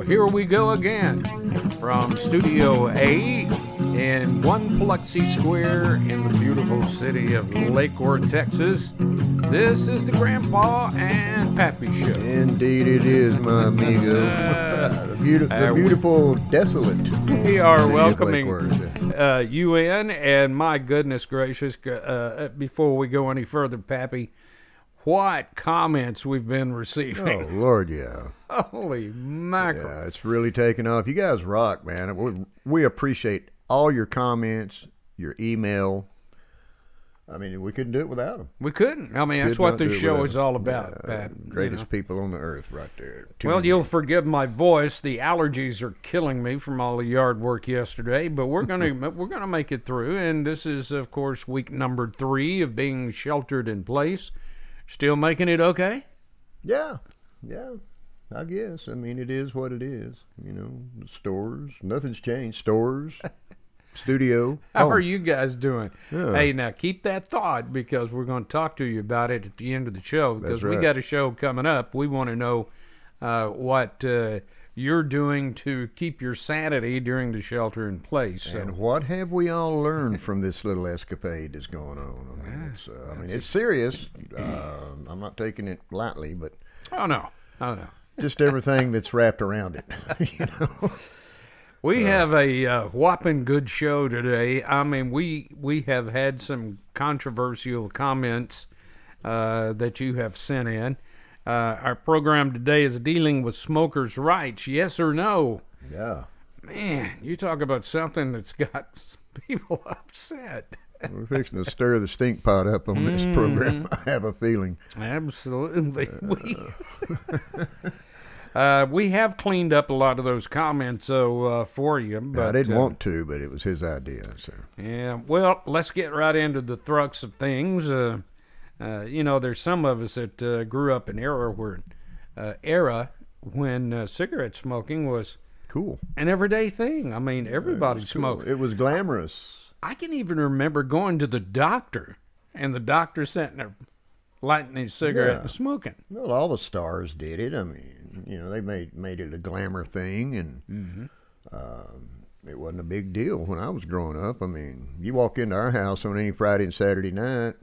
here we go again from Studio A in One Biloxi Square in the beautiful city of Lake Worth, Texas. This is the Grandpa and Pappy Show. Indeed it is, my amigo. The beautiful, desolate. We are welcoming you in, and my goodness gracious, before we go any further, Pappy, what comments we've been receiving. Oh, Lord, yeah. Holy mackerel. Yeah, it's really taken off. You guys rock, man. We appreciate all your comments, your email. I mean, we couldn't do it without them. We couldn't. I mean, that's what this show is all about, Pat. Greatest people on the earth right there. Well, you'll forgive my voice. The allergies are killing me from all the yard work yesterday, but we're gonna make it through. And this is, of course, week number 3 of being sheltered in place. Still making it okay? Yeah, I guess. I mean, it is what it is. You know, the stores, nothing's changed. Stores, studio. How are you guys doing? Yeah. Hey, now keep that thought because we're going to talk to you about it at the end of the show because we got a show coming up. We want to know what you're doing to keep your sanity during the shelter in place. So. And what have we all learned from this little escapade that's going on? I mean, it's serious. I'm not taking it lightly, but oh no, just everything that's wrapped around it. You know, we have a whopping good show today. I mean, we have had some controversial comments that you have sent in. Our program today is dealing with smokers' rights, yes or no? Yeah. Man, you talk about something that's got people upset. We're fixing to stir the stink pot up on this program, I have a feeling. Absolutely. We have cleaned up a lot of those comments for you. But, I didn't want to, but it was his idea. So. Yeah, well, let's get right into the thrux of things. You know, there's some of us that grew up in an era when cigarette smoking was cool, an everyday thing. I mean, everybody smoked. Cool. It was glamorous. I can even remember going to the doctor, and the doctor sitting there lighting his cigarette and smoking. Well, all the stars did it. I mean, you know, they made it a glamour thing, and it wasn't a big deal when I was growing up. I mean, you walk into our house on any Friday and Saturday night,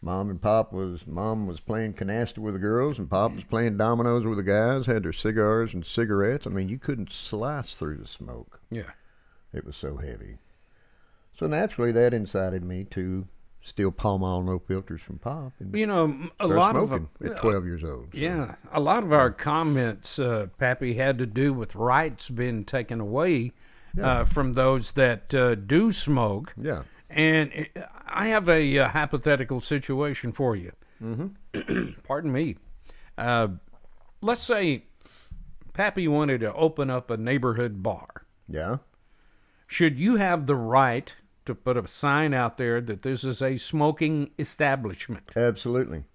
Mom was playing canasta with the girls, and Pop was playing dominoes with the guys, had their cigars and cigarettes. I mean, you couldn't slice through the smoke. Yeah. It was so heavy. So naturally, that incited me to steal Pall Mall No Filters from Pop. And you know, a lot of them at 12 years old. So. Yeah, a lot of our comments, Pappy, had to do with rights being taken away from those that do smoke. Yeah. And I have a hypothetical situation for you. Mm-hmm. Pardon me. Let's say Pappy wanted to open up a neighborhood bar. Yeah. Should you have the right to put a sign out there that this is a smoking establishment? Absolutely.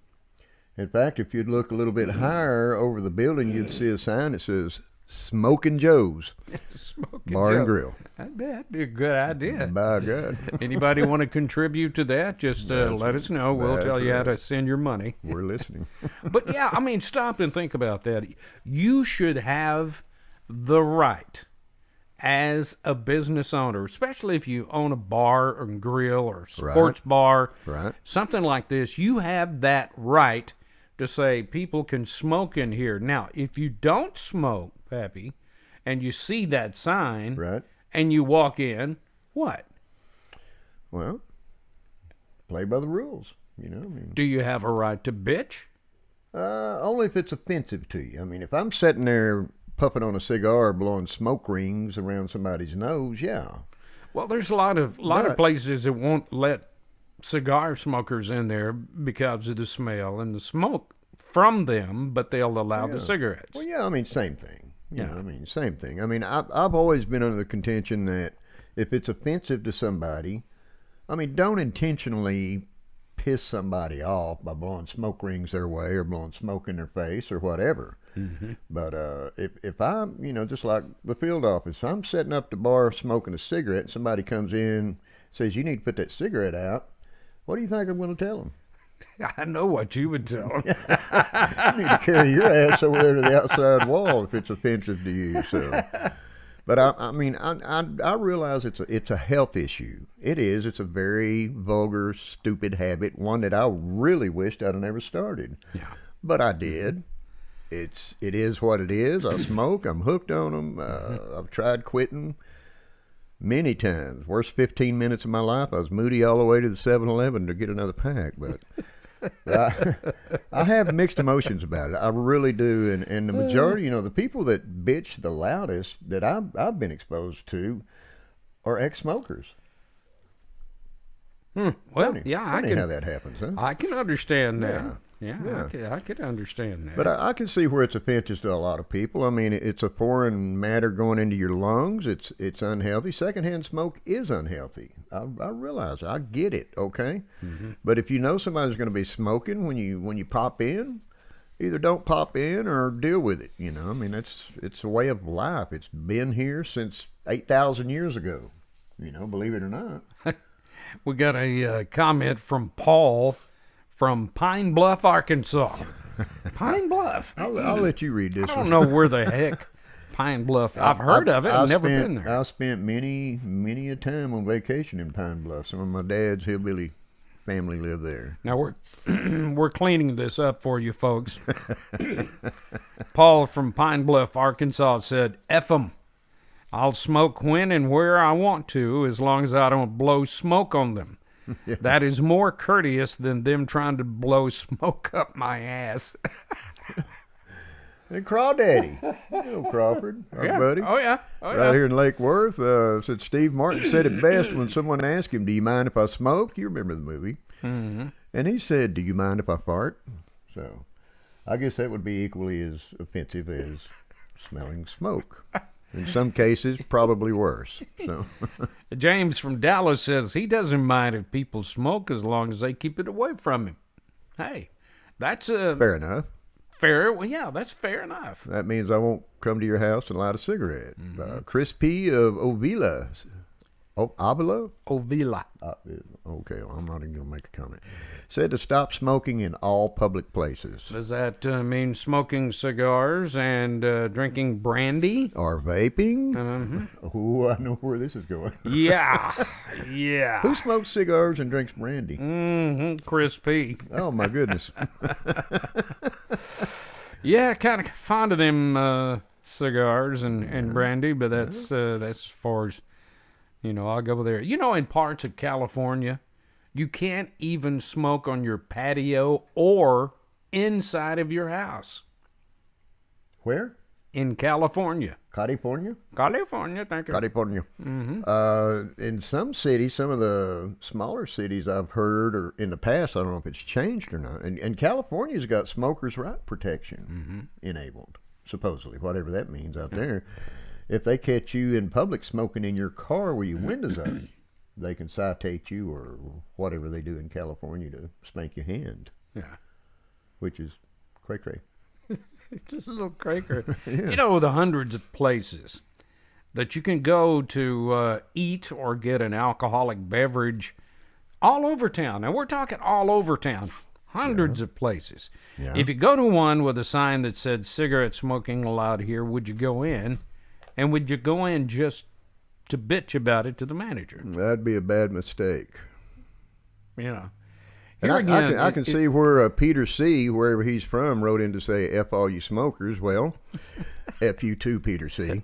In fact, if you'd look a little bit higher over the building, you'd see a sign that says Smoking Joe's Bar and Grill. That'd be a good idea. By God. Anybody want to contribute to that? Just let us know. We'll tell you how to send your money. We're listening. But yeah, I mean, stop and think about that. You should have the right as a business owner, especially if you own a bar or grill or sports bar, something like this, you have that right to say people can smoke in here. Now, if you don't smoke, Pappy, and you see that sign and you walk in, what? Well, play by the rules, you know. I mean, do you have a right to bitch? Only if it's offensive to you. I mean, if I'm sitting there puffing on a cigar, blowing smoke rings around somebody's nose, yeah. Well, there's a lot of places that won't let cigar smokers in there because of the smell and the smoke from them, but they'll allow the cigarettes. Well, yeah, I mean, same thing. You know, I mean, same thing. I mean, I've always been under the contention that if it's offensive to somebody, I mean, don't intentionally piss somebody off by blowing smoke rings their way or blowing smoke in their face or whatever. Mm-hmm. But if I'm, you know, just like the field office, if I'm setting up the bar smoking a cigarette and somebody comes in, says, you need to put that cigarette out, what do you think I'm going to tell them? I know what you would tell him. You need to carry your ass over there to the outside wall if it's offensive to you. So, but I mean, I realize it's a health issue. It is. It's a very vulgar, stupid habit. One that I really wished I'd have never started. Yeah. But I did. It is what it is. I smoke. I'm hooked on them. I've tried quitting many times. Worst 15 minutes of my life. I was moody all the way to the 7-Eleven to get another pack. But I have mixed emotions about it. I really do. And the majority, the people that bitch the loudest that I've been exposed to are ex-smokers. Well, Funny I how that happens, huh? I can understand that. Yeah. Yeah. I could understand that. But I can see where it's offensive to a lot of people. I mean, it's a foreign matter going into your lungs. It's unhealthy. Secondhand smoke is unhealthy. I realize. I get it. Okay. Mm-hmm. But if you know somebody's going to be smoking when you pop in, either don't pop in or deal with it. I mean, it's a way of life. It's been here since 8,000 years ago. Believe it or not. We got a comment from Paul from Pine Bluff, Arkansas. Pine Bluff. I'll let you read this. I don't know where the heck Pine Bluff. I've heard of it. I've never been there. I spent many a time on vacation in Pine Bluff. Some of my dad's hillbilly family live there. Now we're cleaning this up for you folks. Paul from Pine Bluff, Arkansas said, "F 'em. I'll smoke when and where I want to, as long as I don't blow smoke on them. Yeah. That is more courteous than them trying to blow smoke up my ass." And Crawdaddy, Crawford, our buddy. Oh, yeah. Right here in Lake Worth, said Steve Martin said it best when someone asked him, "Do you mind if I smoke?" You remember the movie. Mm-hmm. And he said, "Do you mind if I fart?" So I guess that would be equally as offensive as smelling smoke. In some cases, probably worse. So, James from Dallas says he doesn't mind if people smoke as long as they keep it away from him. Hey, that's fair enough. Well, yeah, that's fair enough. That means I won't come to your house and light a cigarette. Mm-hmm. Chris P. of Ovila. Avila? Ovila. Okay, well, I'm not even going to make a comment. Said to stop smoking in all public places. Does that mean smoking cigars and drinking brandy? Or vaping? Mm-hmm. Oh, I know where this is going. Yeah. Who smokes cigars and drinks brandy? Mm-hmm. Chris P. Oh, my goodness. Yeah, kind of fond of them cigars and brandy, but that's as far as... I'll go there. In parts of California, you can't even smoke on your patio or inside of your house. Where? In California. California, thank you. California. Mm-hmm. In some cities, some of the smaller cities I've heard, or in the past, I don't know if it's changed or not, and California's got smokers' right protection enabled, supposedly, whatever that means out there. If they catch you in public smoking in your car with your windows up, they can citate you or whatever they do in California to spank your hand. Yeah. Which is cray-cray. It's just a little cray-cray. Yeah. The hundreds of places that you can go to eat or get an alcoholic beverage all over town. Now, we're talking all over town. Hundreds of places. Yeah. If you go to one with a sign that said cigarette smoking allowed here, would you go in? And would you go in just to bitch about it to the manager? That'd be a bad mistake. And I can see where Peter C., wherever he's from, wrote in to say, "F all you smokers." Well, F you too, Peter C.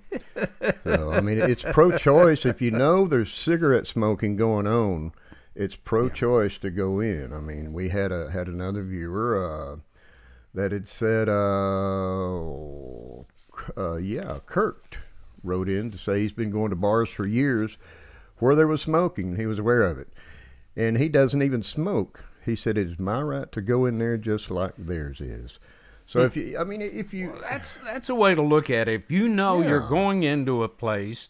So, I mean, it's pro-choice. If you know there's cigarette smoking going on, it's pro-choice to go in. I mean, we had another viewer that had said, Kurt wrote in to say he's been going to bars for years where there was smoking. He was aware of it. And he doesn't even smoke. He said, "It's my right to go in there just like theirs is." So if you, well, that's a way to look at it. If you know you're going into a place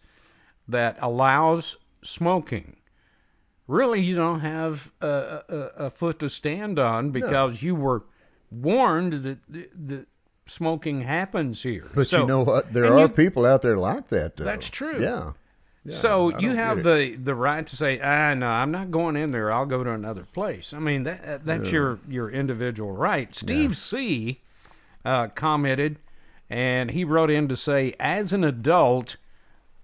that allows smoking, really you don't have a foot to stand on because you were warned that smoking happens here. But you know what? There are people out there like that, though. That's true. Yeah. So I you don't have get it. the right to say, no, I'm not going in there. I'll go to another place. I mean, that's your individual right. Steve C. Commented, and he wrote in to say, as an adult,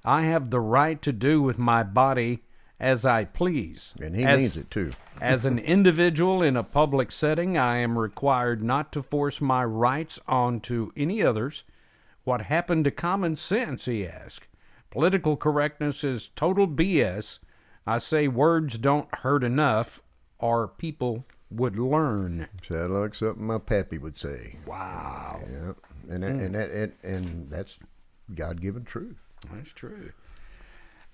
I have the right to do with my body as I please. And he means it too. As an individual in a public setting, I am required not to force my rights onto any others. What happened to common sense, he asked. Political correctness is total BS. I say words don't hurt enough, or people would learn. Sounds like something my pappy would say. Wow. Yeah, and that's God-given truth. That's true.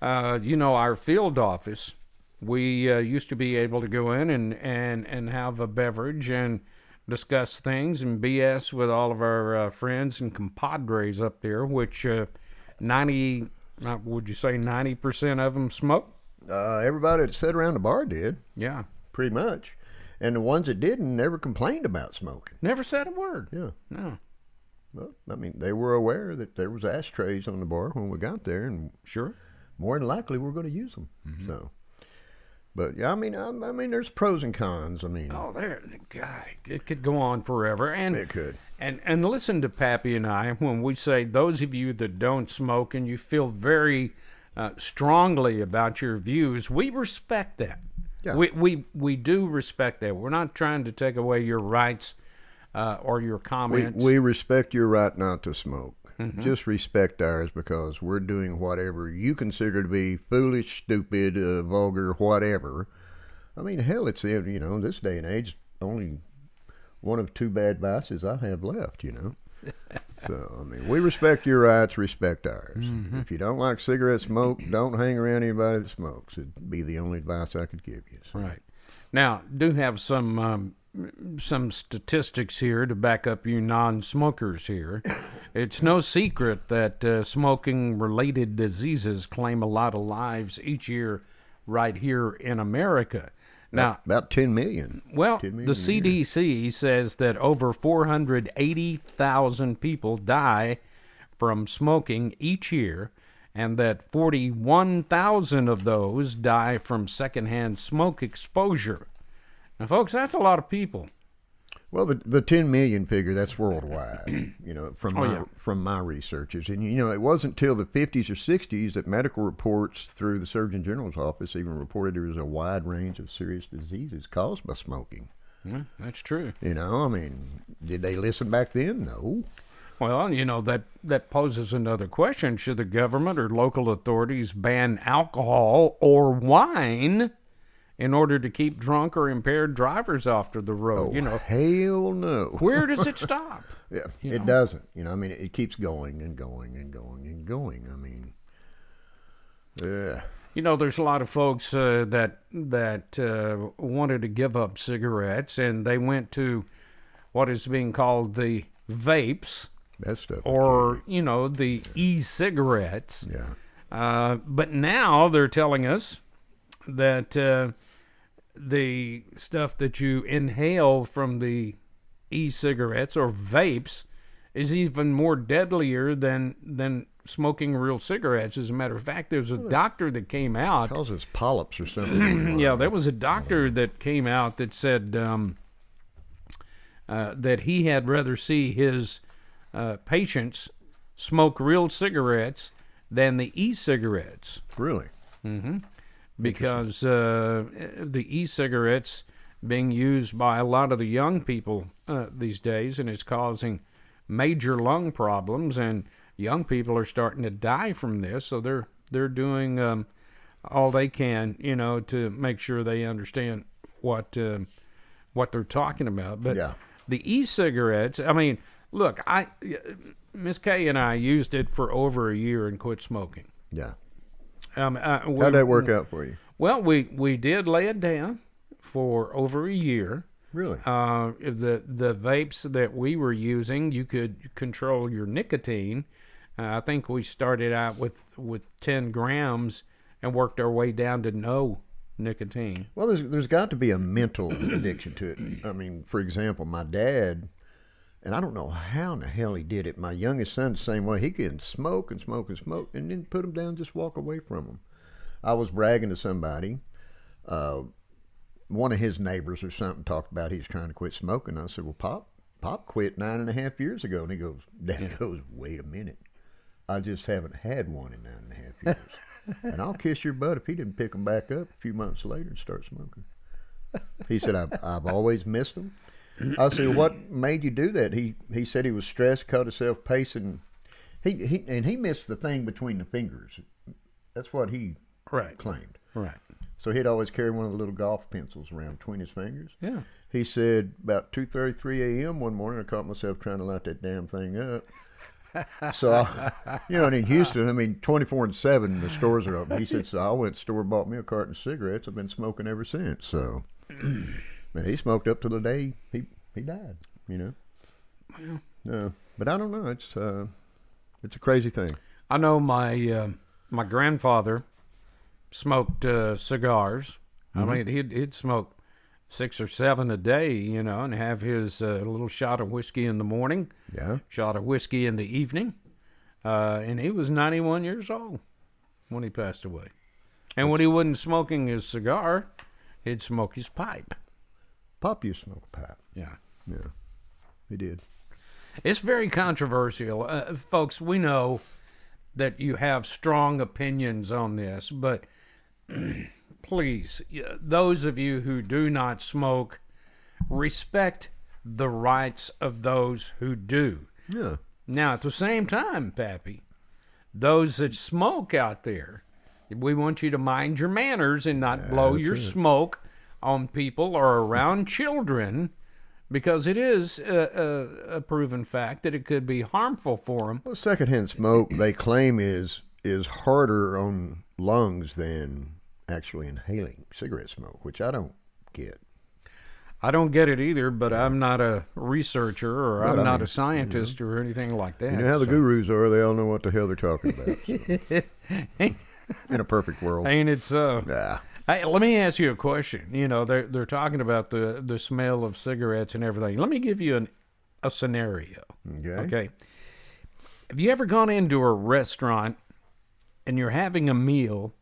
Our field office, we used to be able to go in and have a beverage and discuss things and BS with all of our friends and compadres up there, which 90, would you say 90% of them smoke? Everybody that sat around the bar did, Yeah. pretty much. And the ones that didn't never complained about smoking. Never said a word. Yeah. No. Well, I mean, they were aware that there was ashtrays on the bar when we got there, and Sure. more than likely we're going to use them. So, but yeah, I mean, there's pros and cons. I mean, Oh, God, it could go on forever. And it could. And listen to Pappy and I when we say those of you that don't smoke and you feel very strongly about your views, we respect that. Yeah. We do respect that. We're not trying to take away your rights or your comments. We respect your right not to smoke. Just respect ours, because we're doing whatever you consider to be foolish, stupid, vulgar, whatever. I mean, hell, it's this day and age, only one of two bad vices I have left. So I mean, we respect your rights, respect ours. If you don't like cigarette smoke, don't hang around anybody that smokes. It'd be the only advice I could give you. So. Right. Now, do have some statistics here to back up you non-smokers here. It's no secret that smoking-related diseases claim a lot of lives each year right here in America. Now, About 10 million. well, 10 million the a year. CDC says that over 480,000 people die from smoking each year, and that 41,000 of those die from secondhand smoke exposure. Now, folks, that's a lot of people. Well, the 10 million figure, that's worldwide, from my researches. And, it wasn't till the 50s or 60s that medical reports through the Surgeon General's office even reported there was a wide range of serious diseases caused by smoking. Yeah, that's true. I mean, did they listen back then? No. Well, that poses another question. Should the government or local authorities ban alcohol or wine in order to keep drunk or impaired drivers off the road? Hell no. Where does it stop? Yeah, it doesn't. I mean, it keeps going and going and going and going. I mean, yeah. There's a lot of folks that wanted to give up cigarettes, and they went to what is being called the vapes, That stuff. or the e-cigarettes. Yeah. But now they're telling us that the stuff that you inhale from the e-cigarettes or vapes is even more deadlier than smoking real cigarettes. As a matter of fact, there's a doctor that came out. Causes polyps or something. Yeah, there was a doctor that came out that said that he had rather see his patients smoke real cigarettes than the e-cigarettes. Really? Because the e-cigarettes being used by a lot of the young people these days, and it's causing major lung problems, and young people are starting to die from this. So they're doing all they can, to make sure they understand what they're talking about. But Yeah. the e-cigarettes, I mean, look, Miss Kay and I used it for over a year and quit smoking. Yeah. How'd that work out for you? Well, we did lay it down for over a year. Really? The vapes that we were using, you could control your nicotine. I think we started out with 10 grams and worked our way down to no nicotine. Well, there's got to be a mental addiction to it. I mean, for example, my dad And I don't know how in the hell he did it. My youngest son, the same way. He can smoke and smoke and smoke and then put him down and just walk away from him. I was bragging to somebody. One of his neighbors or something talked about he's trying to quit smoking. I said, well, Pop quit 9.5 years ago. And he goes, Dad goes, wait a minute. I just haven't had one in 9.5 years. And I'll kiss your butt if he didn't pick them back up a few months later and start smoking. He said, I've always missed them. I said, what made you do that? He said he was stressed, caught himself pacing. He missed the thing between the fingers. That's what he claimed. Right. So he'd always carry one of the little golf pencils around between his fingers. Yeah. He said about 2:33 a.m. one morning, I caught myself trying to light that damn thing up. So, and in Houston, 24/7, the stores are open. He said, so I went to the store and bought me a carton of cigarettes. I've been smoking ever since. So, man, he smoked up to the day he died, Well. But I don't know. It's a crazy thing. I know my grandfather smoked cigars. Mm-hmm. He'd smoke 6 or 7 a day, and have his little shot of whiskey in the morning, shot of whiskey in the evening, and he was 91 years old when he passed away. And when he wasn't smoking his cigar, he'd smoke his pipe. Pop used to smoke a pipe. Yeah, he did. It's very controversial. Folks, we know that you have strong opinions on this, but please, those of you who do not smoke, respect the rights of those who do. Yeah. Now, at the same time, Pappy, those that smoke out there, we want you to mind your manners and not blow your smoke on people or around children, because it is a proven fact that it could be harmful for them. Well, secondhand smoke, they claim, is harder on lungs than actually inhaling cigarette smoke, which I don't get. I don't get it either, but I'm not a researcher or I'm not a scientist or anything like that. You know how the gurus are, they all know what the hell they're talking about. So. In a perfect world. Ain't it so? Yeah. Hey, let me ask you a question. They're talking about the smell of cigarettes and everything. Let me give you a scenario. Okay. Have you ever gone into a restaurant and you're having a meal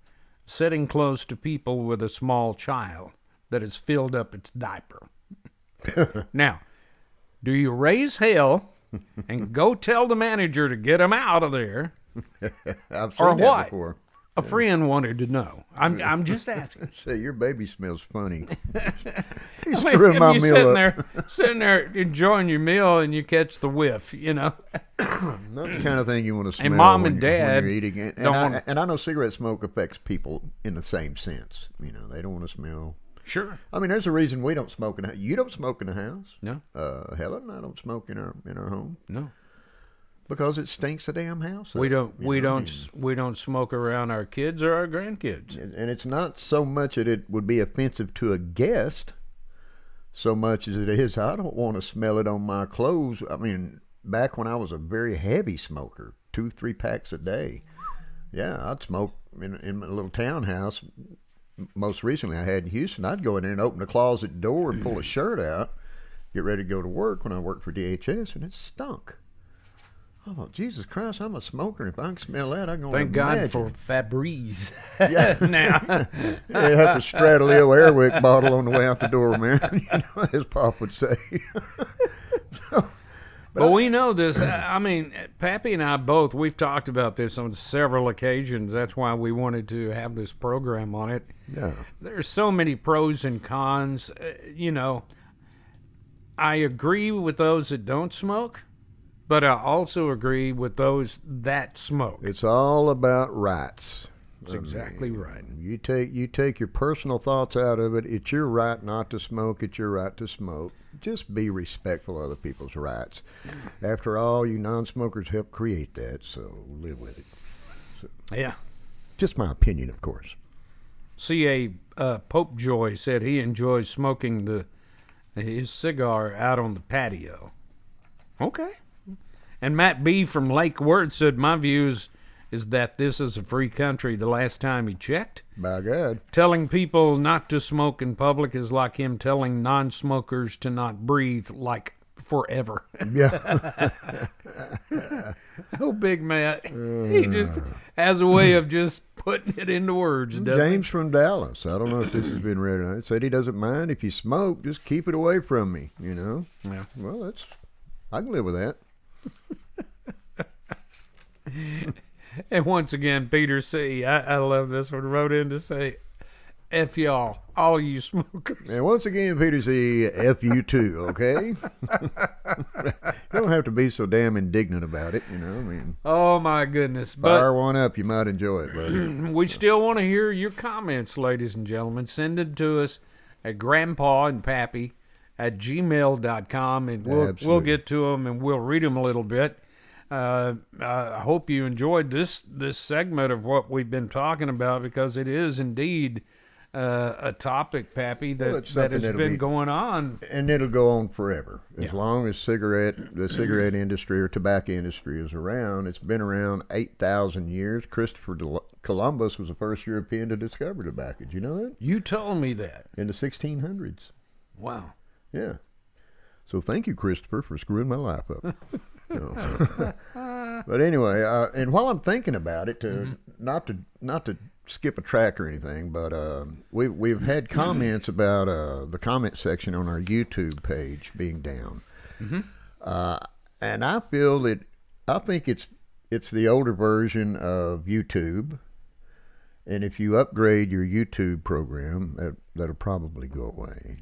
sitting close to people with a small child that has filled up its diaper? Now, do you raise hell and go tell the manager to get him out of there? I've seen that before. A friend wanted to know. I'm just asking. Say, your baby smells funny. He's screwing my meal up. Sitting there enjoying your meal and you catch the whiff, Not the kind of thing you want to smell. And mom and dad when you're eating it. And I know cigarette smoke affects people in the same sense. They don't want to smell. Sure. There's a reason we don't smoke in. You don't smoke in the house. No. Helen and I don't smoke in our home. No. Because it stinks the damn house up. We don't smoke around our kids or our grandkids. And it's not so much that it would be offensive to a guest, so much as it is I don't want to smell it on my clothes. Back when I was a very heavy smoker, 2-3 packs a day. Yeah, I'd smoke in my little townhouse. Most recently I had in Houston. I'd go in there and open the closet door and pull a shirt out, get ready to go to work when I worked for DHS, and it stunk. Oh, Jesus Christ, I'm a smoker. If I can smell that, I can only Thank God imagine. for Febreze. Yeah. Now. They'd have to straddle the Airwick bottle on the way out the door, man, as Pop would say. But we know this. Pappy and I both, we've talked about this on several occasions. That's why we wanted to have this program on it. Yeah. There's so many pros and cons. I agree with those that don't smoke. But I also agree with those that smoke. It's all about rights. That's exactly right. You take your personal thoughts out of it. It's your right not to smoke. It's your right to smoke. Just be respectful of other people's rights. After all, you non-smokers helped create that, so live with it. So, yeah. Just my opinion, of course. C.A. Popejoy said he enjoys smoking his cigar out on the patio. Okay. And Matt B. from Lake Worth said, my views is that this is a free country the last time he checked. By God. Telling people not to smoke in public is like him telling non-smokers to not breathe like forever. Yeah. Oh, Big Matt. He just has a way of just putting it into words, doesn't James from Dallas. I don't know if this has been read or not. Said he doesn't mind if you smoke, just keep it away from me, you know? Yeah. Well, I can live with that. And once again, Peter C., I love this one, wrote in to say, F y'all, all you smokers. And once again, Peter C., F you too, okay? You don't have to be so damn indignant about it, you know? I mean, Oh, my goodness. fire one up. You might enjoy it, buddy. But we still want to hear your comments, ladies and gentlemen. Send them to us at grandpaandpappy@gmail.com, and we'll Absolutely. get to them, and we'll read them a little bit. I hope you enjoyed this segment of what we've been talking about, because it is indeed a topic, Pappy, Well, that it's something has that'll been be- going on. And it'll go on forever. As Yeah. long as the cigarette industry or tobacco industry is around. It's been around 8,000 years. Christopher Columbus was the first European to discover tobacco. Did you know that? You told me that. In the 1600s. Wow. Yeah. So thank you, Christopher, for screwing my life up. So. But anyway, and while I'm thinking about it, not to skip a track or anything, but we've had comments about the comment section on our YouTube page being down, and I think it's the older version of YouTube, and if you upgrade your YouTube program, that'll probably go away.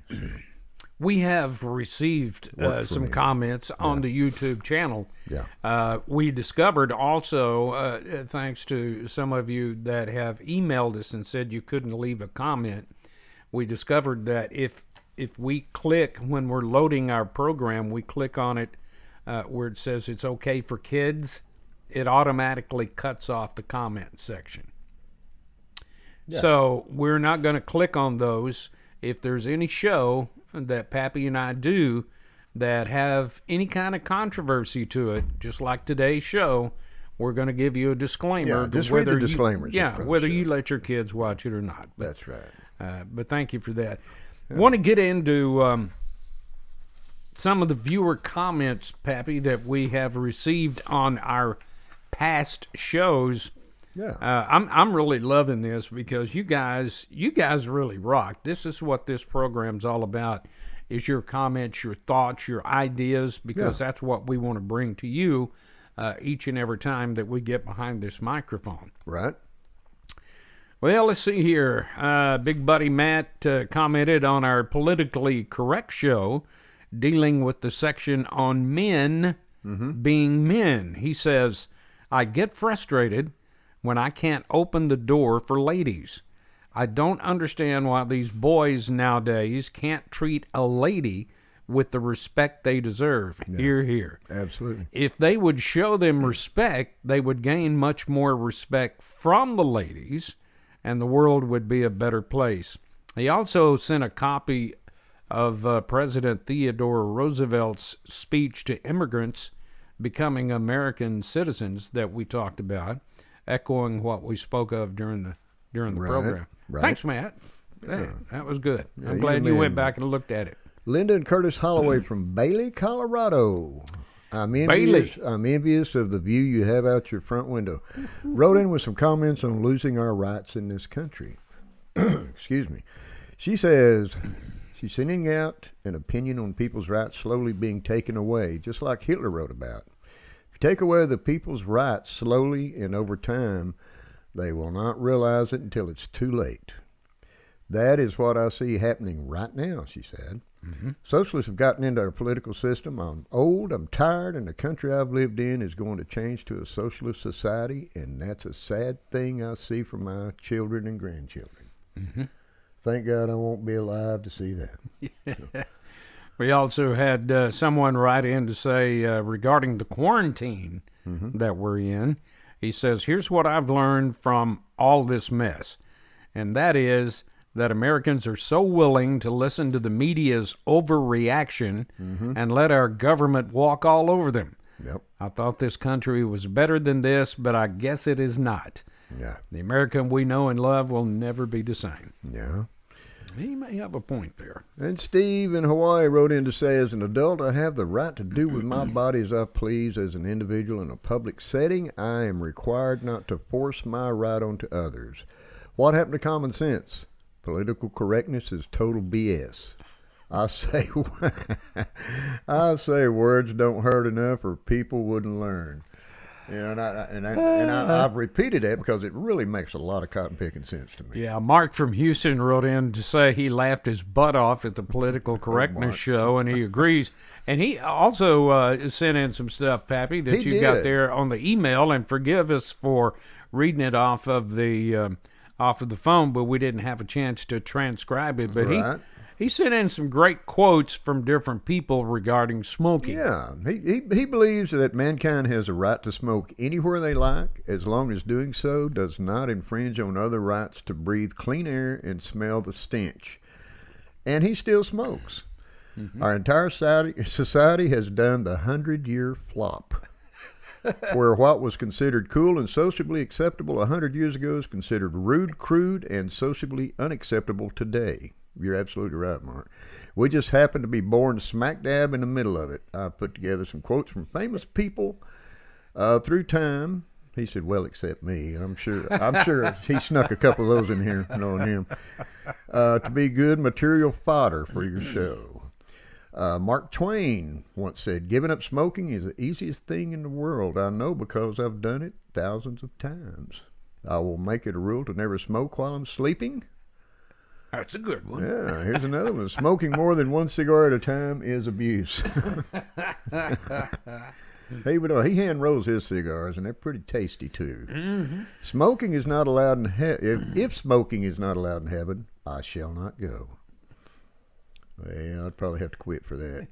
We have received Worked for some me. comments on the YouTube channel. Yeah. We discovered also, thanks to some of you that have emailed us and said you couldn't leave a comment, we discovered that if we click, when we're loading our program, we click on it where it says it's okay for kids, it automatically cuts off the comment section. Yeah. So we're not going to click on those. If there's any show that Pappy and I do that have any kind of controversy to it, just like today's show, we're going to give you a disclaimer. Yeah, just read the disclaimers. Yeah, up front, whether so. you let your kids watch it or not. But, That's right. but thank you for that. Want to get into some of the viewer comments, Pappy, that we have received on our past shows. Yeah. I'm really loving this because you guys really rock. This is what this program's all about, is your comments, your thoughts, your ideas, because that's what we want to bring to you each and every time that we get behind this microphone. Right. Well, let's see here. Big buddy Matt commented on our politically correct show dealing with the section on men being men. He says, I get frustrated when I can't open the door for ladies. I don't understand why these boys nowadays can't treat a lady with the respect they deserve. Hear, hear. Absolutely. If they would show them respect, they would gain much more respect from the ladies, and the world would be a better place. He also sent a copy of President Theodore Roosevelt's speech to immigrants becoming American citizens that we talked about, echoing what we spoke of during the program. Right. Thanks, Matt. That was good. I'm you're glad the you man. went back and looked at it. Linda and Curtis Holloway from Bailey, Colorado. I'm envious of the view you have out your front window. Wrote in with some comments on losing our rights in this country. Excuse me. She says she's sending out an opinion on people's rights slowly being taken away, just like Hitler wrote about. If you take away the people's rights slowly and over time, they will not realize it until it's too late. That is what I see happening right now, she said. Socialists have gotten into our political system. I'm old, I'm tired, and the country I've lived in is going to change to a socialist society, and that's a sad thing I see for my children and grandchildren. Thank God I won't be alive to see that. We also had someone write in to say regarding the quarantine that we're in, he says, here's what I've learned from all this mess, and that is that Americans are so willing to listen to the media's overreaction and let our government walk all over them. Yep. I thought this country was better than this, but I guess it is not. Yeah. The American we know and love will never be the same. Yeah. He may have a point there. And Steve in Hawaii wrote in to say, as an adult, I have the right to do with my body as I please. As an individual in a public setting, I am required not to force my right onto others. What happened to common sense? Political correctness is total BS. I say words don't hurt enough or people wouldn't learn. You know, I've repeated that because it really makes a lot of cotton picking sense to me. Yeah, Mark from Houston wrote in to say he laughed his butt off at the political correctness show, and he agrees. And he also sent in some stuff, Pappy, that you got there on the email. And forgive us for reading it off of the phone, but we didn't have a chance to transcribe it. But he sent in some great quotes from different people regarding smoking. Yeah, he believes that mankind has a right to smoke anywhere they like, as long as doing so does not infringe on other rights to breathe clean air and smell the stench. And he still smokes. Mm-hmm. Our entire society has done the 100-year flop, where what was considered cool and sociably acceptable 100 years ago is considered rude, crude, and sociably unacceptable today. You're absolutely right, Mark. We just happen to be born smack dab in the middle of it. I put together some quotes from famous people through time. He said, well, except me. I'm sure he snuck a couple of those in here, knowing him. To be good material fodder for your show. Mark Twain once said, giving up smoking is the easiest thing in the world. I know because I've done it thousands of times. I will make it a rule to never smoke while I'm sleeping. That's a good one. Yeah, here's another one. Smoking more than one cigar at a time is abuse. He hand rolls his cigars, and they're pretty tasty, too. Mm-hmm. Smoking is not allowed in heaven. If smoking is not allowed in heaven, I shall not go. Well, I'd probably have to quit for that.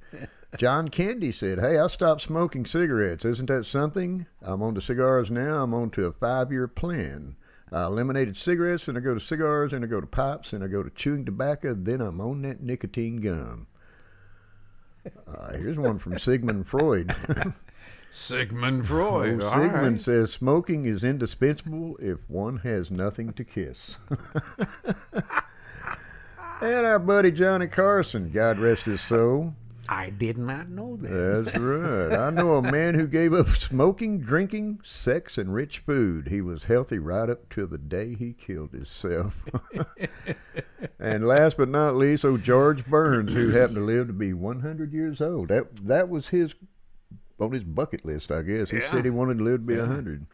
John Candy said, hey, I stopped smoking cigarettes. Isn't that something? I'm on to cigars now. I'm on to a 5-year plan. I eliminated cigarettes, and I go to cigars, and I go to pipes, and I go to chewing tobacco. Then I'm on that nicotine gum. Here's one from Sigmund Freud. Sigmund Freud. Sigmund says smoking is indispensable if one has nothing to kiss. And our buddy Johnny Carson, God rest his soul. I did not know that. That's right. I know a man who gave up smoking, drinking, sex, and rich food. He was healthy right up till the day he killed himself. And last but not least, George Burns, who happened to live to be 100 years old. That was on his bucket list, I guess. He said he wanted to live to be 100.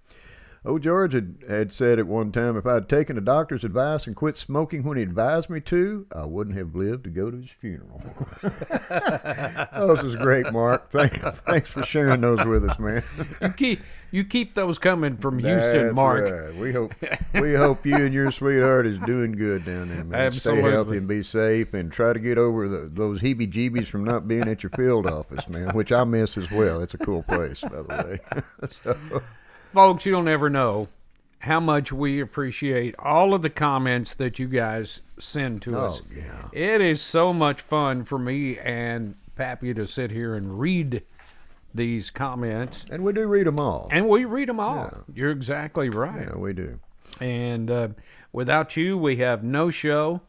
George had said at one time, if I had taken the doctor's advice and quit smoking when he advised me to, I wouldn't have lived to go to his funeral. This is great, Mark. Thanks for sharing those with us, man. You keep those coming from Houston, That's Mark. Right. We hope you and your sweetheart is doing good down there, man. Absolutely. Stay healthy and be safe, and try to get over those heebie-jeebies from not being at your field office, man, which I miss as well. It's a cool place, by the way. Folks, you'll never know how much we appreciate all of the comments that you guys send to us. Yeah. It is so much fun for me and Pappy to sit here and read these comments. And we do read them all. And we read them all. Yeah. You're exactly right. Yeah, we do. And without you, we have no show.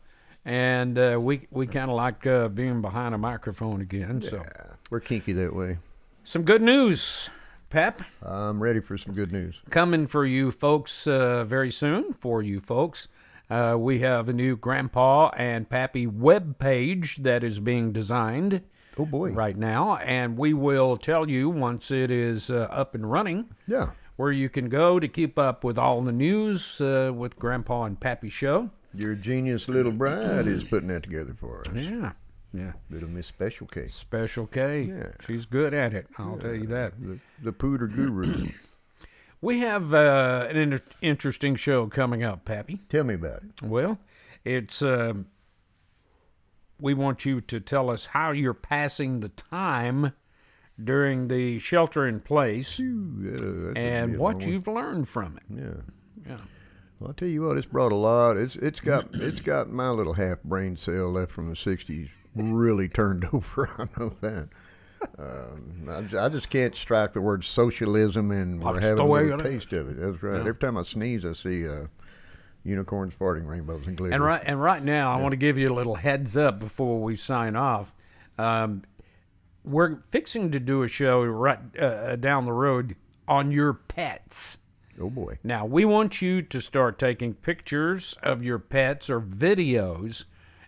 And we kind of like being behind a microphone again. Yeah, so we're kinky that way. Some good news, Pep. I'm ready for some good news. Coming for you folks very soon. For you folks, we have a new Grandpa and Pappy web page that is being designed. Oh boy! Right now, and we will tell you once it is up and running. Yeah. Where you can go to keep up with all the news with Grandpa and Pappy show. Your genius little bride is putting that together for us. Yeah. Little Miss Special K. Special K. Yeah. She's good at it, I'll tell you that. The Pooter Guru. We have an interesting show coming up, Pappy. Tell me about it. Well, it's we want you to tell us how you're passing the time during the shelter in place and what you've learned from it. Yeah. Well, I'll tell you what, it's brought a lot. It's got my little half brain cell left from the 60s really turned over. I know that. I just can't strike the word socialism, and we're having a little taste of it. That's right. Yeah. Every time I sneeze, I see Unicorns, farting, rainbows, and glitter. And right now, I want to give you a little heads up before we sign off. We're fixing to do a show right down the road on your pets. Oh, boy. Now, we want you to start taking pictures of your pets or videos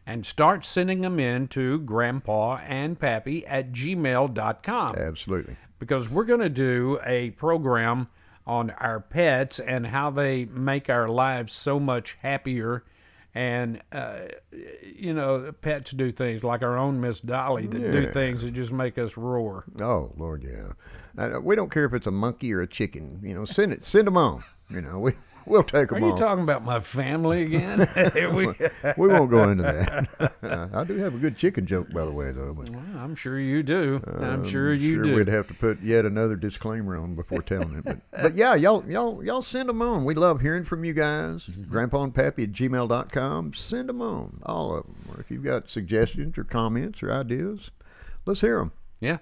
and start sending them in to grandpaandpappy@gmail.com. Absolutely. Because we're going to do a program on our pets and how they make our lives so much happier. And, pets do things like our own Miss Dolly that do things that just make us roar. Oh, Lord, yeah. We don't care if it's a monkey or a chicken. Send them on. We'll take them on. Are you on. talking about my family again? We won't go into that. I do have a good chicken joke, by the way, though. But, well, I'm sure you do. I'm sure you do. We'd have to put yet another disclaimer on before telling it. But yeah, y'all send them on. We love hearing from you guys. grandpaandpappy@gmail.com. Send them on, all of them. Or if you've got suggestions or comments or ideas, let's hear them. Yeah.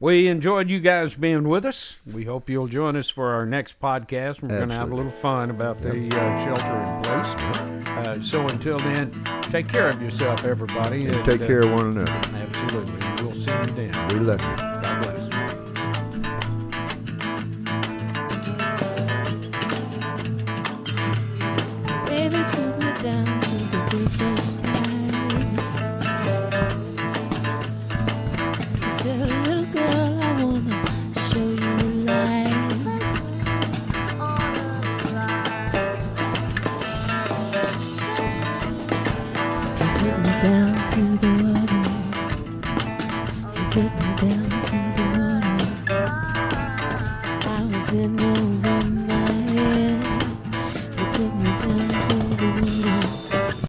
We enjoyed you guys being with us. We hope you'll join us for our next podcast. We're going to have a little fun about the shelter in place. So until then, take care of yourself, everybody. And take care of one another. Absolutely. We'll see you then. We love you. God bless. Baby took me down to the riverside. He said, little girl, I wanna show you life. He took me down to the water. He took me